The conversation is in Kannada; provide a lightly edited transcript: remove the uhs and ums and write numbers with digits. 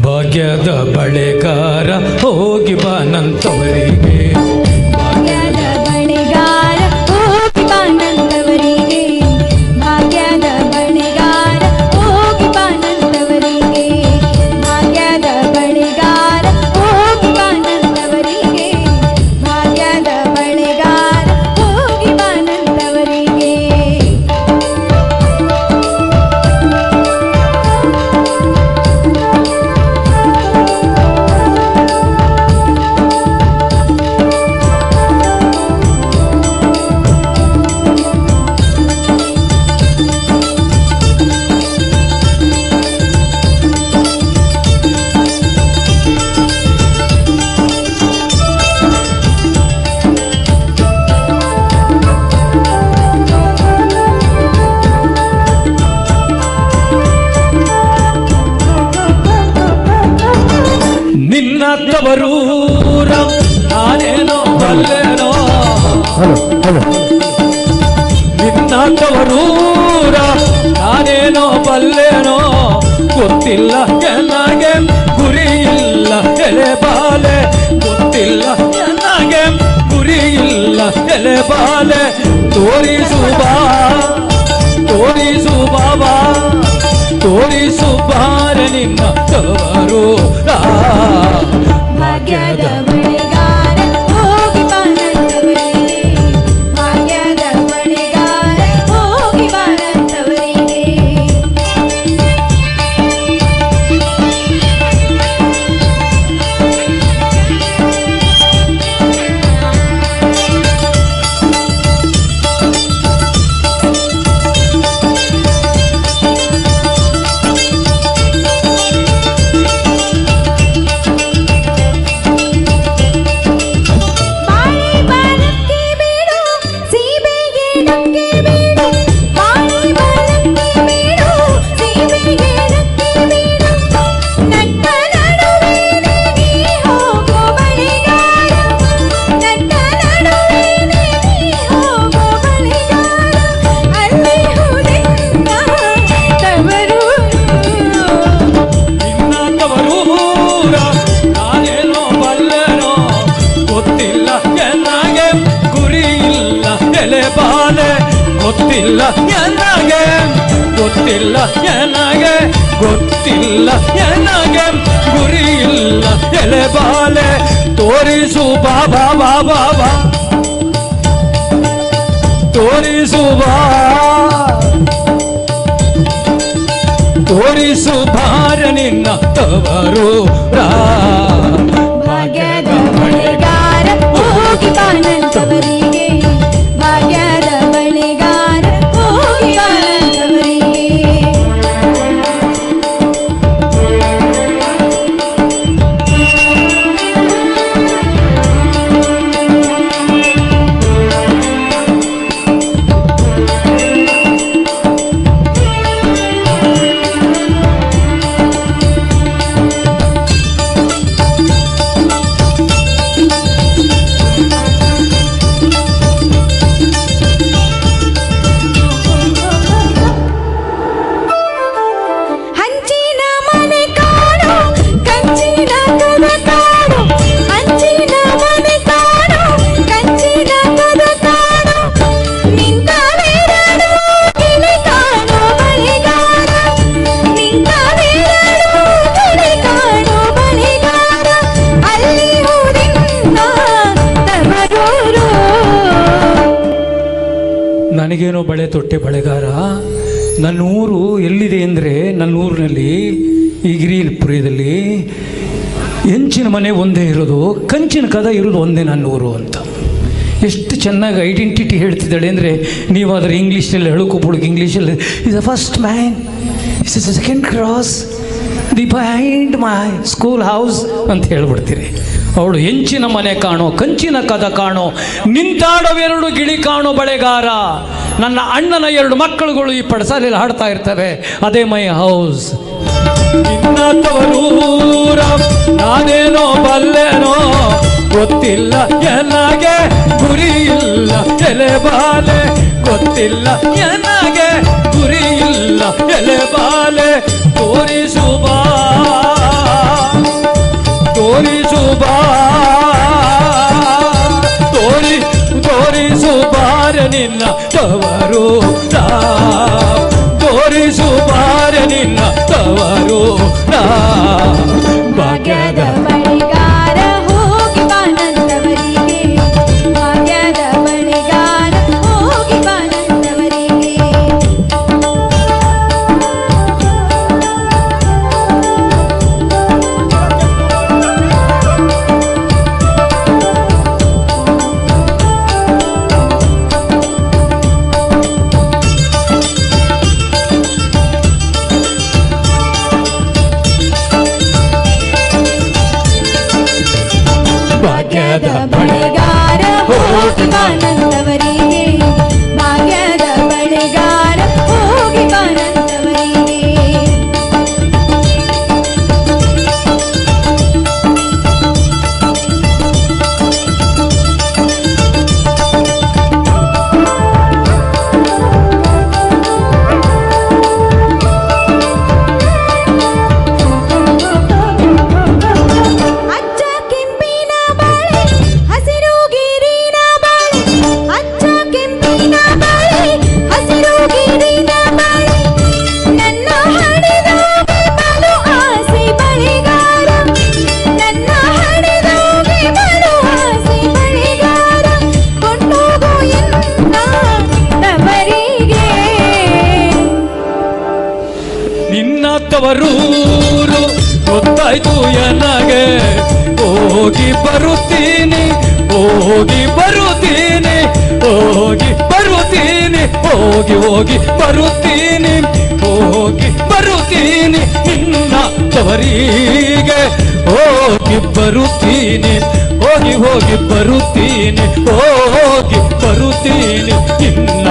ಭಾಗ್ಯದ ಬಳೆಗಾರ ಹೋಗಿ ಬಾನಂತವರಿಗೆ, ಭಾಗ್ಯದ ಬಳೆಗಾರ ಹೋಗಿ ಬಾನಂತವರಿಗೆ, ಭಾಗ್ಯದ ಬಳೆಗಾರ ಹೋಗಿ ಬಾನಂತವರಿಗೆ, ಭಾಗ್ಯದ ಬಳೆಗಾರ ಹೋಗಿ ಬಾನಂತವರಿಗೆ, ಭಾಗ್ಯದ ಬಳೆಗಾರ ಹೋಗಿ ಬಾನಂತವರಿಗೆ. ನಿನ್ನ ತವರೂರ ನಾನೇನೋ ಬಲ್ಲೆನೋ, ನಿನ್ನ ತವರೂರ ನಾನೇನೋ ಬಲ್ಲೆನೋ, ಗೊತ್ತಿಲ್ಲ ನನಗೆ ಗುರಿ ಇಲ್ಲ ಎಲೆ ಬಾಲೆ, ಗೊತ್ತಿಲ್ಲ ನನಗೆ ಗುರಿ ಇಲ್ಲ ಎಲೆ ಬಾಲೆ, ತೋರಿಸು ಬಾ ತೋರಿಸು ಬಾಬಾ ತೋರಿಸು ಬಾರೆ ನಿನ್ನ ತವರೂರ. ಭಾಗ್ಯದ ಬಳೆಗಾರ ಹೋಗಿ ಬಾನಂತವರಿಗೆ, ಭಾಗ್ಯದ ಬಳೆಗಾರ ಹೋಗಿ ಬಾನಂತವರಿಗೆ. ಗೊತ್ತಿಲ್ಲ ನನಗೆ ಗೊತ್ತಿಲ್ಲ ನನಗೆ ಗೊತ್ತಿಲ್ಲ ನನಗೆ ಗುರಿ ಇಲ್ಲ ಎಲೆ ಬಾಲೆ, ತೋರಿಸು ಬಾಬಾ ಬಾಬಾ ಬಾ ತೋರಿಸು ಬಾ ತೋರಿಸು ಬಾರ ನಿನ್ನ ತವರೂರ. ಭಾಗ್ಯದ ಬಳೆಗಾರ ಹೋಗಿ ಬಾನಂತವರಿಗೆ, ಭಾಗ್ಯದ ಬಳೆಗಾರ ಹೋಗಿ ಬಾನಂತವರಿಗೆ. ನನಗೇನೋ ಬಳೆ ತೊಟ್ಟೆ ಬಳೆಗಾರ. ನನ್ನ ಊರು ಎಲ್ಲಿದೆ ಅಂದರೆ, ನನ್ನ ಊರಿನಲ್ಲಿ ಈ ಗಿರಿಪುರದಲ್ಲಿ ಹೆಂಚಿನ ಮನೆ ಒಂದೇ ಇರೋದು, ಕಂಚಿನ ಕದ ಇರೋದು ಒಂದೇ ನನ್ನ ಊರು ಅಂತ. ಎಷ್ಟು ಚೆನ್ನಾಗಿ ಐಡೆಂಟಿಟಿ ಹೇಳ್ತಿದ್ದಾಳೆ ಅಂದರೆ, ನೀವು ಅದರ ಇಂಗ್ಲೀಷಲ್ಲಿ ಹೇಳೋಕೋಬಿಡೋಕೆ ಇಂಗ್ಲೀಷಲ್ಲಿ is the first man, is is the second cross the bind my school house ಅಂತ ಹೇಳ್ಬಿಡ್ತೀರಿ. ಅವಳು ಹೆಂಚಿನ ಮನೆ ಕಾಣೋ, ಕಂಚಿನ ಕದ ಕಾಣೋ, ನಿಂತಾಡವೆರಡು ಗಿಳಿ ಕಾಣೋ ಬಳೆಗಾರ. ನನ್ನ ಅಣ್ಣನ 2 ಮಕ್ಕಳುಗಳು ಈ ಪಡಸಾಲೆಯಲ್ಲಿ ಹಾಡ್ತಾ ಇರ್ತವೆ, ಅದೇ ಮೈ ಹೌಸ್. ನಿನ್ನ ತವರೂರ ನಾನೇನೋ ಬಲ್ಲೆನೋ, ಗೊತ್ತಿಲ್ಲ ನನಗೆ ಗುರಿ ಇಲ್ಲ ಎಲೆ ಬಾಲೆ, ಗೊತ್ತಿಲ್ಲ ನನಗೆ ಗುರಿ ಇಲ್ಲ ಎಲೆ ಬಾಲೆ, ತೋರಿಸು ಬಾ ಭಾಗ್ಯದ ಬಳೆಗಾರ ಹೋಗಿ ಬಾನಂದವರಿಗೆ ಭಾಗ್ಯದ ಬಳೆಗಾರ ಹೋಗಿ ಬಾನಂದವರಿಗೆ ತವರೂರು ಗೊತ್ತಾಯ್ತು ನನಗೆ ಹೋಗಿ ಬರುತ್ತೀನಿ ಹೋಗಿ ಬರುತ್ತೀನಿ ಹೋಗಿ ಬರುತ್ತೀನಿ ಹೋಗಿ ಹೋಗಿ ಬರುತ್ತೀನಿ ಹೋಗಿ ಬರುತ್ತೀನಿ ನಿನ್ನ ತವರಿಗೆ ಹೋಗಿ ಬರುತ್ತೀನಿ ಹೋಗಿ ಹೋಗಿ ಬರುತ್ತೀನಿ ಹೋಗಿ ಬರುತ್ತೀನಿ ನಿನ್ನ